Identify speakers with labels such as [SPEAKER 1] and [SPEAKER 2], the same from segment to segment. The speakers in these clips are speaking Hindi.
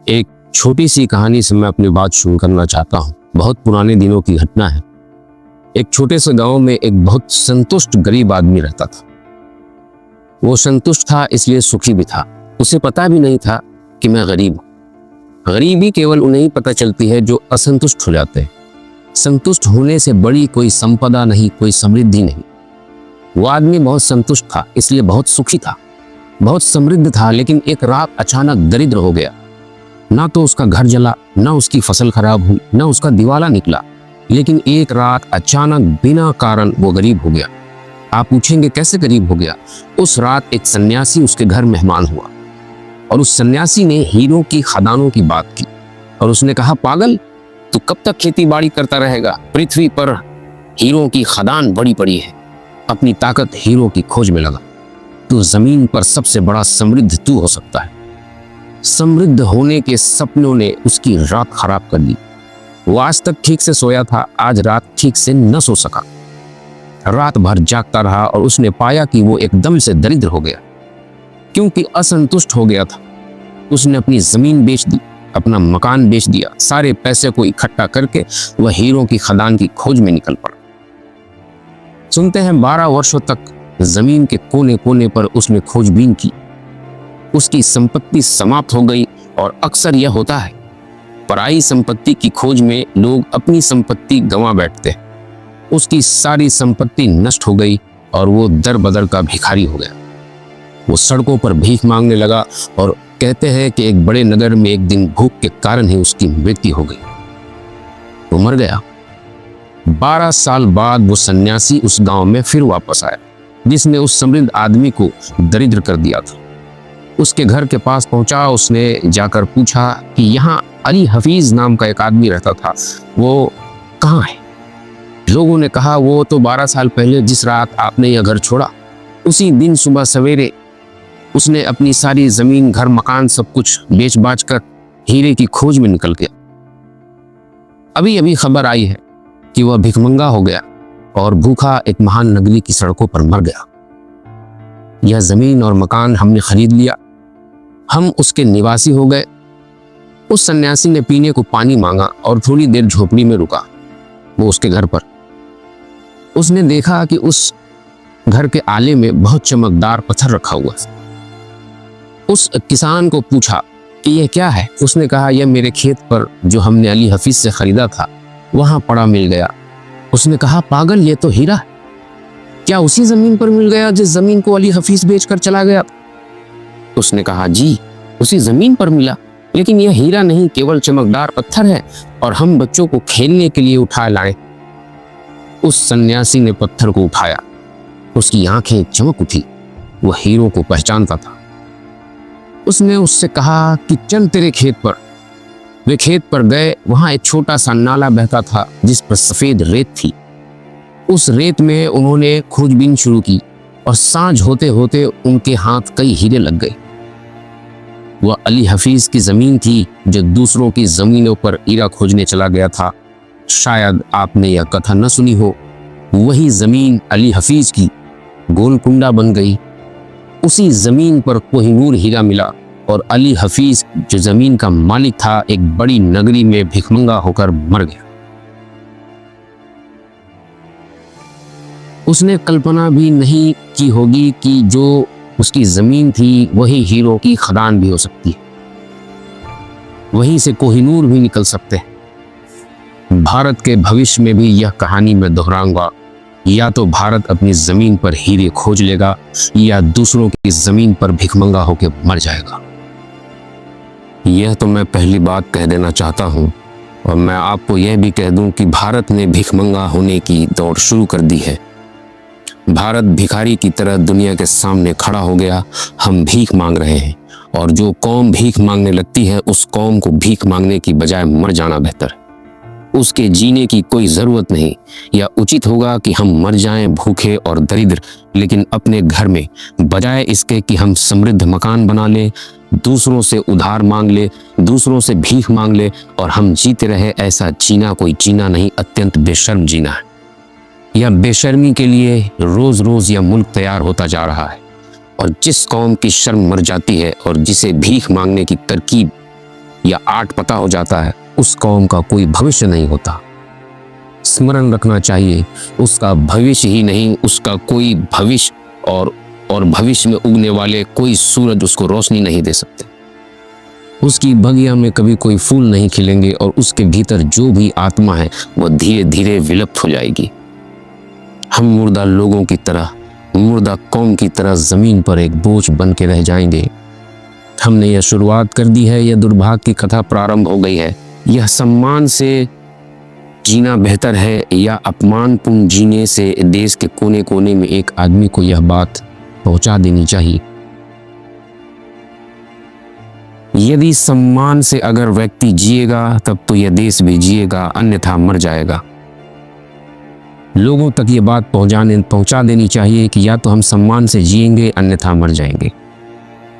[SPEAKER 1] एक छोटी सी कहानी से मैं अपनी बात शुरू करना चाहता हूँ। बहुत पुराने दिनों की घटना है। एक छोटे से गांव में एक बहुत संतुष्ट गरीब आदमी रहता था। वो संतुष्ट था इसलिए सुखी भी था। उसे पता भी नहीं था कि मैं गरीब हूँ। गरीबी केवल उन्हें ही पता चलती है जो असंतुष्ट हो जाते हैं। संतुष्ट होने से बड़ी कोई संपदा नहीं, कोई समृद्धि नहीं। वो आदमी बहुत संतुष्ट था इसलिए बहुत सुखी था, बहुत समृद्ध था। लेकिन एक रात अचानक दरिद्र हो गया। ना तो उसका घर जला, ना उसकी फसल खराब हुई, ना उसका दिवाला निकला, लेकिन एक रात अचानक बिना कारण वो गरीब हो गया। आप पूछेंगे कैसे गरीब हो गया? उस रात एक सन्यासी उसके घर मेहमान हुआ और उस सन्यासी ने हीरों की खदानों की बात की और उसने कहा, पागल, तू कब तक खेती बाड़ी करता रहेगा? पृथ्वी पर हीरों की खदान बड़ी पड़ी है। अपनी ताकत हीरों की खोज में लगा। तू जमीन पर सबसे बड़ा समृद्ध तू हो सकता है। समृद्ध होने के सपनों ने उसकी रात खराब कर दी। वो आज तक ठीक से सोया था, आज रात ठीक से न सो सका। रात भर जागता रहा और उसने पाया कि वो एकदम से दरिद्र हो गया, क्योंकि असंतुष्ट हो गया था। उसने अपनी जमीन बेच दी, अपना मकान बेच दिया। सारे पैसे को इकट्ठा करके वह हीरों की खदान की खोज में निकल पड़ा। सुनते हैं 12 वर्षों तक जमीन के कोने कोने पर उसने खोजबीन की। उसकी संपत्ति समाप्त हो गई और अक्सर यह होता है, पराई संपत्ति की खोज में लोग अपनी संपत्ति गंवा बैठते हैं। उसकी सारी संपत्ति नष्ट हो गई और वो दर बदर का भिखारी हो गया। वो सड़कों पर भीख मांगने लगा और कहते हैं कि एक बड़े नगर में एक दिन भूख के कारण ही उसकी मृत्यु हो गई। वो मर गया। 12 साल बाद वो सन्यासी उस गांव में फिर वापस आया जिसने उस समृद्ध आदमी को दरिद्र कर दिया था। उसके घर के पास पहुंचा। उसने जाकर पूछा कि यहाँ अली हफीज नाम का एक आदमी रहता था, वो कहाँ है? लोगों ने कहा, वो तो 12 साल पहले जिस रात आपने यह घर छोड़ा, उसी दिन सुबह सवेरे उसने अपनी सारी जमीन, घर, मकान सब कुछ बेच बाच कर हीरे की खोज में निकल गया। अभी अभी खबर आई है कि वह भिखमंगा हो गया और भूखा एक महान नगरी की सड़कों पर मर गया। यह जमीन और मकान हमने खरीद लिया, हम उसके निवासी हो गए। उस सन्यासी ने पीने को पानी मांगा और थोड़ी देर झोपड़ी में रुका। वो उसके घर पर उसने देखा कि उस घर के आले में बहुत चमकदार पत्थर रखा हुआ। उस किसान को पूछा कि यह क्या है? उसने कहा, यह मेरे खेत पर जो हमने अली हफीज से खरीदा था वहां पड़ा मिल गया। उसने कहा, पागल, ये तो हीरा है। क्या उसी जमीन पर मिल गया जिस जमीन को अली हफीज बेचकर चला गया? उसने कहा, जी, उसी जमीन पर मिला, लेकिन यह हीरा नहीं, केवल चमकदार पत्थर है और हम बच्चों को खेलने के लिए उठा लाए। उस सन्यासी ने पत्थर को उठाया। उसकी आंखें चमक उठी। वह हीरो को पहचानता था। उसने उससे कहा कि चल तेरे खेत पर। वे खेत पर गए। वहां एक छोटा सा नाला बहता था जिस पर सफेद रेत थी। उस रेत में उन्होंने खोजबीन शुरू की और सांझ होते होते उनके हाथ कई हीरे लग गए। वह अली हफीज की जमीन थी जो दूसरों की जमीनों पर हीरा खोजने चला गया था। शायद आपने यह कथा न सुनी हो। वही जमीन अली हफीज की गोलकुंडा बन गई। उसी जमीन पर कोहिनूर हीरा मिला और अली हफीज जो जमीन का मालिक था एक बड़ी नगरी में भिखमंगा होकर मर गया। उसने कल्पना भी नहीं की होगी कि जो उसकी जमीन थी वही हीरो की खदान भी हो सकती है। वहीं से कोहिनूर भी निकल सकते हैं। भारत के भविष्य में भी यह कहानी मैं दोहराऊंगा। या तो भारत अपनी जमीन पर हीरे खोज लेगा या दूसरों की जमीन पर भिखमंगा होकर मर जाएगा। यह तो मैं पहली बात कह देना चाहता हूं और मैं आपको यह भी कह दूं कि भारत ने भिखमंगा होने की दौड़ शुरू कर दी है। भारत भिखारी की तरह दुनिया के सामने खड़ा हो गया। हम भीख मांग रहे हैं और जो कौम भीख मांगने लगती है उस कौम को भीख मांगने की बजाय मर जाना बेहतर है। उसके जीने की कोई जरूरत नहीं। या उचित होगा कि हम मर जाएं भूखे और दरिद्र, लेकिन अपने घर में, बजाय इसके कि हम समृद्ध मकान बना लें, दूसरों से उधार मांग ले, दूसरों से भीख मांग ले और हम जीते रहे। ऐसा जीना कोई जीना नहीं, अत्यंत बेशर्म जीना है। यह बेशर्मी के लिए रोज रोज यह मुल्क तैयार होता जा रहा है। और जिस कौम की शर्म मर जाती है और जिसे भीख मांगने की तरकीब या 8 पता हो जाता है, उस कौम का कोई भविष्य नहीं होता। स्मरण रखना चाहिए, उसका भविष्य ही नहीं, उसका कोई भविष्य और भविष्य में उगने वाले कोई सूरज उसको रोशनी नहीं दे सकते। उसकी बगिया में कभी कोई फूल नहीं खिलेंगे और उसके भीतर जो भी आत्मा है वह धीरे धीरे विलुप्त हो जाएगी। हम मुर्दा लोगों की तरह, मुर्दा कौम की तरह जमीन पर एक बोझ बन के रह जाएंगे। हमने यह शुरुआत कर दी है, यह दुर्भाग्य की कथा प्रारंभ हो गई है। यह सम्मान से जीना बेहतर है या अपमानपूर्ण जीने से देश के कोने कोने में एक आदमी को यह बात पहुंचा देनी चाहिए। यदि सम्मान से अगर व्यक्ति जिएगा तब तो यह देश भी जिएगा, अन्यथा मर जाएगा। लोगों तक ये बात पहुंचा देनी चाहिए कि या तो हम सम्मान से जिएंगे अन्यथा मर जाएंगे।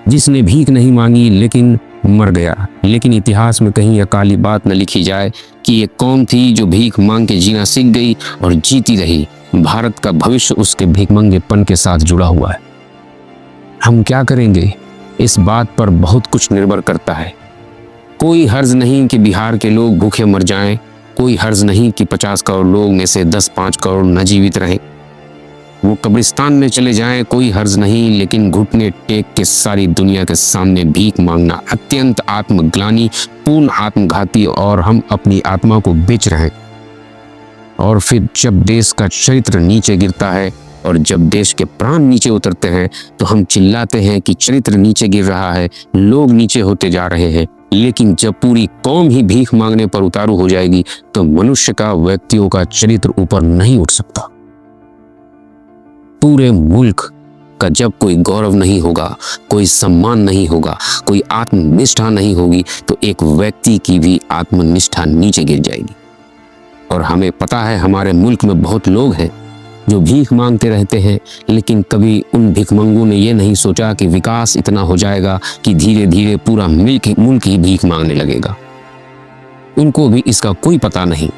[SPEAKER 1] जिसने भीख नहीं मांगी लेकिन मर गया, लेकिन इतिहास में कहीं यह काली बात न लिखी जाए कि एक कौम थी जो भीख मांग के जीना सीख गई और जीती रही। भारत का भविष्य उसके भीखमंगेपन के साथ जुड़ा हुआ है। हम क्या करेंगे इस बात पर बहुत कुछ निर्भर करता है। कोई हर्ज नहीं कि बिहार के लोग भूखे मर जाएं, कोई हर्ज नहीं कि 50 करोड़ लोग में से 10-5 करोड़ न जीवित रहें, वो कब्रिस्तान में चले जाएं, कोई हर्ज नहीं। लेकिन घुटने टेक के सारी दुनिया के सामने भीख मांगना अत्यंत आत्मग्लानि, पूर्ण आत्मघाती, और हम अपनी आत्मा को बेच रहे हैं। और फिर जब देश का चरित्र नीचे गिरता है और जब देश के प्राण नीचे उतरते हैं तो हम चिल्लाते हैं कि चरित्र नीचे गिर रहा है, लोग नीचे होते जा रहे हैं। लेकिन जब पूरी कौम ही भीख मांगने पर उतारू हो जाएगी तो मनुष्य का, व्यक्तियों का चरित्र ऊपर नहीं उठ सकता। पूरे मुल्क का जब कोई गौरव नहीं होगा, कोई सम्मान नहीं होगा, कोई आत्मनिष्ठा नहीं होगी, तो एक व्यक्ति की भी आत्मनिष्ठा नीचे गिर जाएगी। और हमें पता है हमारे मुल्क में बहुत लोग हैं जो भीख मांगते रहते हैं, लेकिन कभी उन भिखमंगों ने यह नहीं सोचा कि विकास इतना हो जाएगा कि धीरे धीरे पूरा मुल्क ही भीख मांगने लगेगा। उनको भी इसका कोई पता नहीं।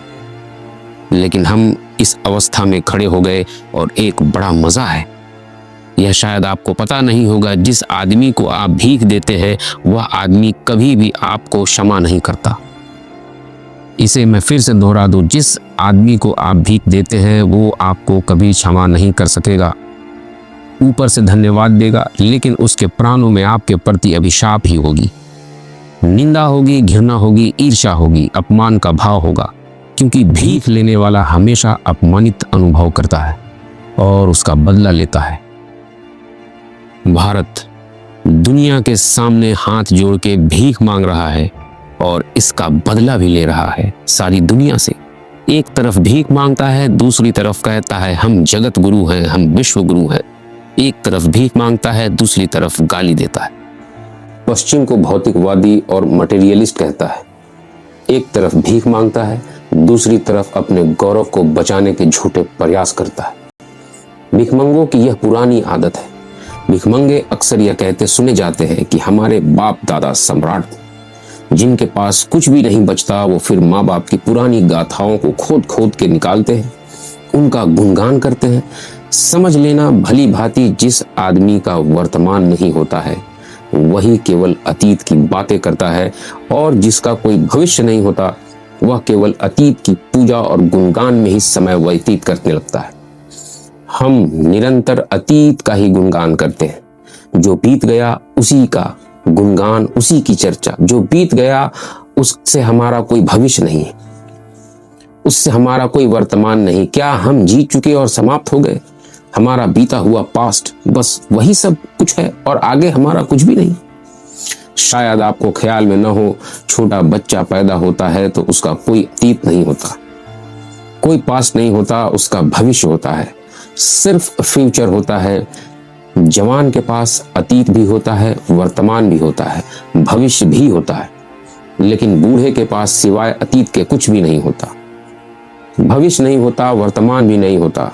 [SPEAKER 1] लेकिन हम इस अवस्था में खड़े हो गए और एक बड़ा मजा है। यह शायद आपको पता नहीं होगा, जिस आदमी को आप भीख देते हैं वह आदमी कभी भी आपको क्षमा नहीं करता। इसे मैं फिर से दोहरा दूं, जिस आदमी को आप भीख देते हैं वो आपको कभी क्षमा नहीं कर सकेगा। ऊपर से धन्यवाद देगा, लेकिन उसके प्राणों में आपके प्रति अभिशाप ही होगी, निंदा होगी, घृणा होगी, ईर्ष्या होगी, अपमान का भाव होगा। क्योंकि भीख लेने वाला हमेशा अपमानित अनुभव करता है और उसका बदला लेता है। भारत दुनिया के सामने हाथ जोड़ के भीख मांग रहा है और इसका बदला भी ले रहा है सारी दुनिया से। एक तरफ भीख मांगता है, दूसरी तरफ कहता है हम जगत गुरु हैं, हम विश्व गुरु हैं। एक तरफ भीख मांगता है, दूसरी तरफ गाली देता है। पश्चिम को भौतिकवादी और मटेरियलिस्ट कहता है। एक तरफ भीख मांगता है, दूसरी तरफ अपने गौरव को बचाने के झूठे प्रयास करता है। भिखमंगों की यह पुरानी आदत है। भिखमंगे अक्सर यह कहते सुने जाते हैं कि हमारे बाप दादा सम्राट थे। जिनके पास कुछ भी नहीं बचता वो फिर माँ बाप की पुरानी गाथाओं को खोद खोद के निकालते हैं, उनका गुणगान करते हैं। समझ लेना भली भांति, जिस आदमी का वर्तमान नहीं होता है वही केवल अतीत की बातें करता है, और जिसका कोई भविष्य नहीं होता वह केवल अतीत की पूजा और गुणगान में ही समय व्यतीत करने लगता है। हम निरंतर अतीत का ही गुणगान करते हैं। जो बीत गया उसी का गुणगान, उसी की चर्चा। जो बीत गया उससे हमारा कोई भविष्य नहीं है, उससे हमारा कोई वर्तमान नहीं। क्या हम जीत चुके और समाप्त हो गए? हमारा बीता हुआ पास्ट, बस वही सब कुछ है और आगे हमारा कुछ भी नहीं। शायद आपको ख्याल में न हो, छोटा बच्चा पैदा होता है तो उसका कोई अतीत नहीं होता, कोई पास्ट नहीं होता, उसका भविष्य होता है, सिर्फ फ्यूचर होता है। जवान के पास अतीत भी होता है, वर्तमान भी होता है, भविष्य भी होता है, लेकिन बूढ़े के पास सिवाय अतीत के कुछ भी नहीं होता। भविष्य नहीं होता, वर्तमान भी नहीं होता।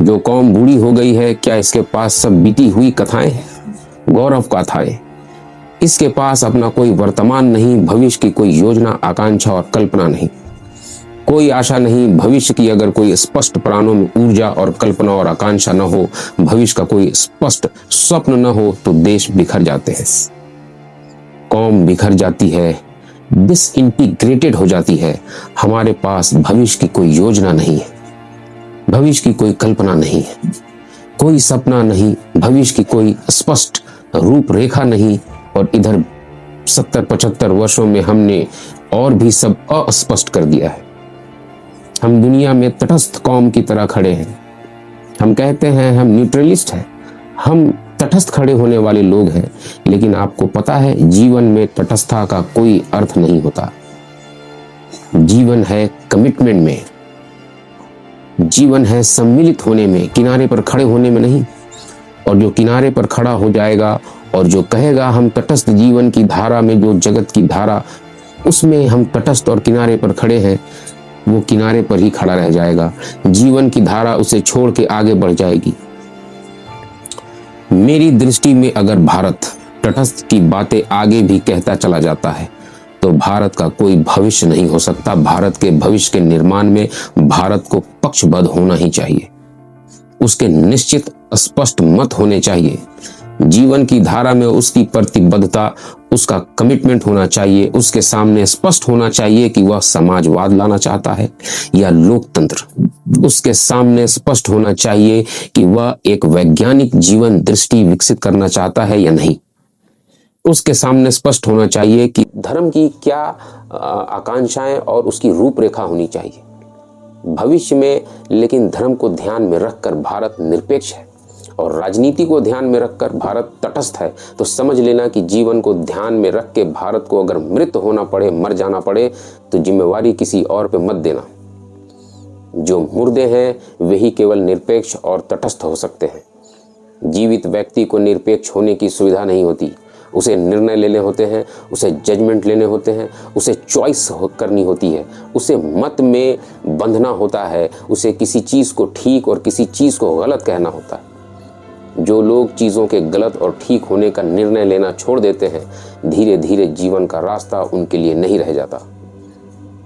[SPEAKER 1] जो कौम बूढ़ी हो गई है, क्या इसके पास सब बीती हुई कथाएं हैं, गौरव गाथाएं? इसके पास अपना कोई वर्तमान नहीं, भविष्य की कोई योजना, आकांक्षा और कल्पना नहीं, कोई आशा नहीं। भविष्य की अगर कोई स्पष्ट प्राणों में ऊर्जा और कल्पना और आकांक्षा न हो, भविष्य का कोई स्पष्ट स्वप्न न हो, तो देश बिखर जाते हैं, कौम बिखर जाती है, डिसइंटीग्रेटेड हो जाती है। हमारे पास भविष्य की कोई योजना नहीं है, भविष्य की कोई कल्पना नहीं है, कोई सपना नहीं, भविष्य की कोई स्पष्ट रूपरेखा नहीं। और इधर 70-75 वर्षों में हमने और भी सब अस्पष्ट कर दिया है। हम दुनिया में तटस्थ कौम की तरह खड़े हैं। हम कहते हैं हम न्यूट्रलिस्ट हैं, हम तटस्थ खड़े होने वाले लोग हैं, लेकिन आपको पता है जीवन में तटस्थता का कोई अर्थ नहीं होता। जीवन है कमिटमेंट में, जीवन है सम्मिलित होने में, किनारे पर खड़े होने में नहीं। और जो किनारे पर खड़ा हो जाएगा और जो कहेगा हम तटस्थ जीवन की धारा में, जो जगत की धारा उसमें हम तटस्थ और किनारे पर खड़े हैं, वो किनारे पर ही खड़ा रह जाएगा। जीवन की धारा उसे छोड़ के आगे बढ़ जाएगी। मेरी दृष्टि में अगर भारत तटस्थ की बातें आगे भी कहता चला जाता है तो भारत का कोई भविष्य नहीं हो सकता। भारत के भविष्य के निर्माण में भारत को पक्षबद्ध होना ही चाहिए, उसके निश्चित स्पष्ट मत होने चाहिए। जीवन की धारा में उसकी प्रतिबद्धता, उसका कमिटमेंट होना चाहिए। उसके सामने स्पष्ट होना चाहिए कि वह समाजवाद लाना चाहता है या लोकतंत्र। उसके सामने स्पष्ट होना चाहिए कि वह एक वैज्ञानिक जीवन दृष्टि विकसित करना चाहता है या नहीं। उसके सामने स्पष्ट होना चाहिए कि धर्म की क्या आकांक्षाएं और उसकी रूपरेखा होनी चाहिए भविष्य में। लेकिन धर्म को ध्यान में रखकर भारत निरपेक्ष है और राजनीति को ध्यान में रखकर भारत तटस्थ है। तो समझ लेना कि जीवन को ध्यान में रख के भारत को अगर मृत होना पड़े, मर जाना पड़े, तो जिम्मेवारी किसी और पे मत देना। जो मुर्दे हैं वही केवल निरपेक्ष और तटस्थ हो सकते हैं। जीवित व्यक्ति को निरपेक्ष होने की सुविधा नहीं होती। उसे निर्णय लेने होते हैं, उसे जजमेंट लेने होते हैं, उसे चॉइस करनी होती है, उसे मत में बंधना होता है, उसे किसी चीज़ को ठीक और किसी चीज़ को गलत कहना होता है। जो लोग चीज़ों के गलत और ठीक होने का निर्णय लेना छोड़ देते हैं, धीरे धीरे जीवन का रास्ता उनके लिए नहीं रह जाता।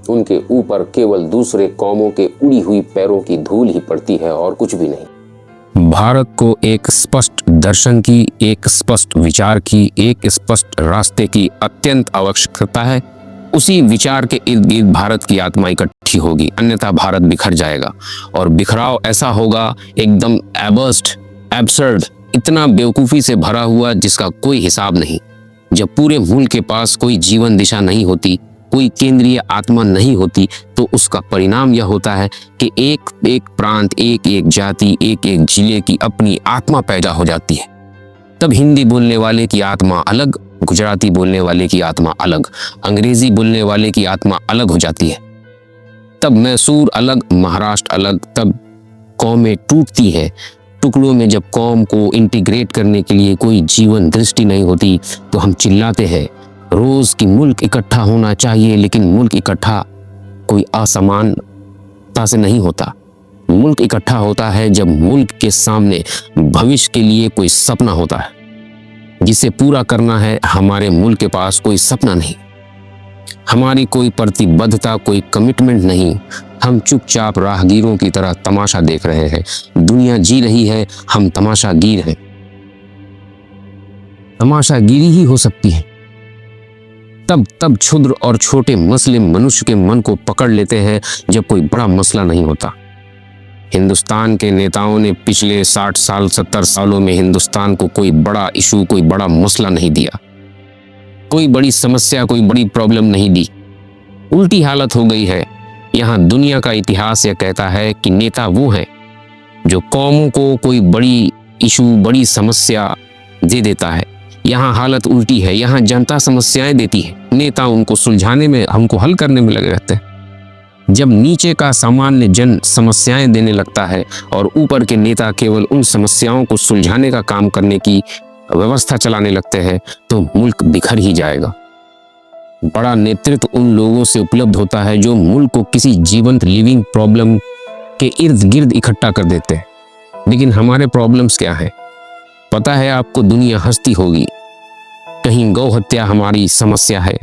[SPEAKER 1] उनके ऊपर केवल दूसरे कौमों के उड़ी हुई पैरों की धूल ही पड़ती है और कुछ भी नहीं। भारत को एक स्पष्ट दर्शन की, एक स्पष्ट विचार की, एक स्पष्ट रास्ते की अत्यंत आवश्यकता है। उसी विचार के इर्द गिर्द भारत की आत्मा इकट्ठी होगी, अन्यथा भारत बिखर जाएगा। और बिखराव ऐसा होगा एकदम एब्सर्ड, इतना बेवकूफ़ी से भरा हुआ जिसका कोई हिसाब नहीं। जब पूरे मुल्क के पास कोई जीवन दिशा नहीं होती, कोई केंद्रीय आत्मा नहीं होती, तो उसका परिणाम यह होता है कि एक एक प्रांत, एक एक जाति, एक एक जिले की अपनी आत्मा पैदा हो जाती है। तब हिंदी बोलने वाले की आत्मा अलग, गुजराती बोलने वाले की आत्मा अलग, अंग्रेजी बोलने वाले की आत्मा अलग हो जाती है। तब मैसूर अलग, महाराष्ट्र अलग। तब कौमें टूटती है टुकड़ों में। जब कौम को इंटीग्रेट करने के लिए कोई जीवन दृष्टि नहीं होती तो हम चिल्लाते हैं रोज कि मुल्क इकट्ठा होना चाहिए, लेकिन मुल्क इकट्ठा कोई असमानता से नहीं होता। मुल्क इकट्ठा होता है जब मुल्क के सामने भविष्य के लिए कोई सपना होता है जिसे पूरा करना है। हमारे मुल्क के पास कोई सपना नहीं, हमारी कोई प्रतिबद्धता, कोई कमिटमेंट नहीं। हम चुपचाप राहगीरों की तरह तमाशा देख रहे हैं। दुनिया जी रही है, हम तमाशागीर हैं। तमाशागिरी ही हो सकती है तब क्षुद्र और छोटे मसले मनुष्य के मन को पकड़ लेते हैं जब कोई बड़ा मसला नहीं होता। हिंदुस्तान के नेताओं ने पिछले 60 साल 70 सालों में हिंदुस्तान को कोई बड़ा इशू, कोई बड़ा मसला नहीं दिया, कोई बड़ी समस्या, कोई बड़ी प्रॉब्लम नहीं दी। उल्टी हालत हो गई है। यहाँ दुनिया का इतिहास यह कहता है कि नेता वो है जो कौमों को कोई बड़ी इशू, बड़ी समस्या दे देता है। यहाँ हालत उल्टी है। यहाँ जनता समस्याएं देती है, नेता उनको सुलझाने में, हमको हल करने में लगे रहते हैं। जब नीचे का सामान्य जन समस्याएं देने लगता है और ऊपर के नेता केवल उन समस्याओं को सुलझाने का काम करने की व्यवस्था चलाने लगते हैं, तो मुल्क बिखर ही जाएगा। बड़ा नेतृत्व उन लोगों से उपलब्ध होता है जो मुल्क को किसी जीवंत लिविंग प्रॉब्लम के इर्द गिर्द इकट्ठा कर देते हैं। लेकिन हमारे प्रॉब्लम्स क्या है पता है आपको? दुनिया हंसती होगी। कहीं गौ हत्या हमारी समस्या है,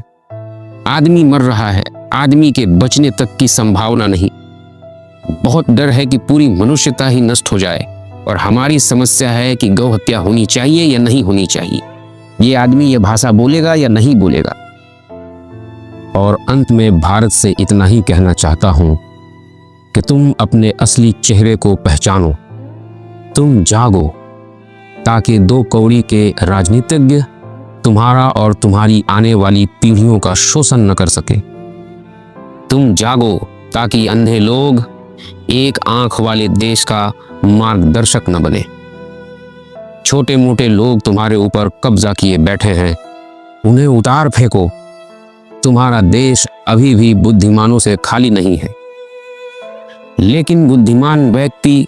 [SPEAKER 1] आदमी मर रहा है, आदमी के बचने तक की संभावना नहीं। बहुत डर है कि पूरी मनुष्यता ही नष्ट हो जाए, और हमारी समस्या है कि गौ हत्या होनी चाहिए या नहीं होनी चाहिए। ये आदमी ये भाषा बोलेगा या नहीं बोलेगा। और अंत में भारत से इतना ही कहना चाहता हूं कि तुम अपने असली चेहरे को पहचानो, तुम जागो, ताकि दो कौड़ी के राजनीतिज्ञ तुम्हारा और तुम्हारी आने वाली पीढ़ियों का शोषण न कर सके। तुम जागो ताकि अंधे लोग एक आंख वाले देश का मार्गदर्शक न बने। छोटे मोटे लोग तुम्हारे ऊपर कब्जा किए बैठे हैं, उन्हें उतार फेंको। तुम्हारा देश अभी भी बुद्धिमानों से खाली नहीं है, लेकिन बुद्धिमान व्यक्ति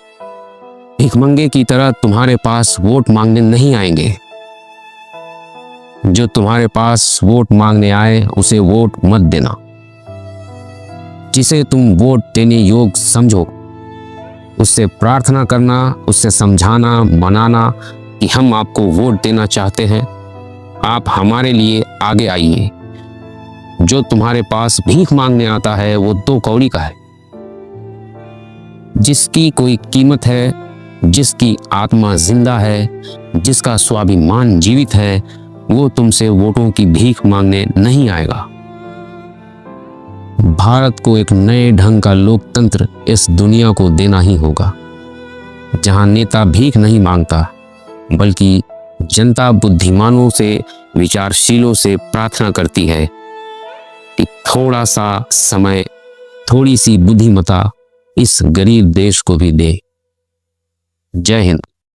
[SPEAKER 1] भिखमंगे की तरह तुम्हारे पास वोट मांगने नहीं आएंगे। जो तुम्हारे पास वोट मांगने आए उसे वोट मत देना। जिसे तुम वोट देने योग्य समझो उससे प्रार्थना करना, उससे समझाना, मनाना कि हम आपको वोट देना चाहते हैं, आप हमारे लिए आगे आइए। जो तुम्हारे पास भीख मांगने आता है वो 2 कौड़ी का है। जिसकी कोई कीमत है, जिसकी आत्मा जिंदा है, जिसका स्वाभिमान जीवित है, वो तुमसे वोटों की भीख मांगने नहीं आएगा। भारत को एक नए ढंग का लोकतंत्र इस दुनिया को देना ही होगा, जहां नेता भीख नहीं मांगता, बल्कि जनता बुद्धिमानों से, विचारशीलों से प्रार्थना करती है कि थोड़ा सा समय, थोड़ी सी बुद्धिमता इस गरीब देश को भी दे। जय हिंद।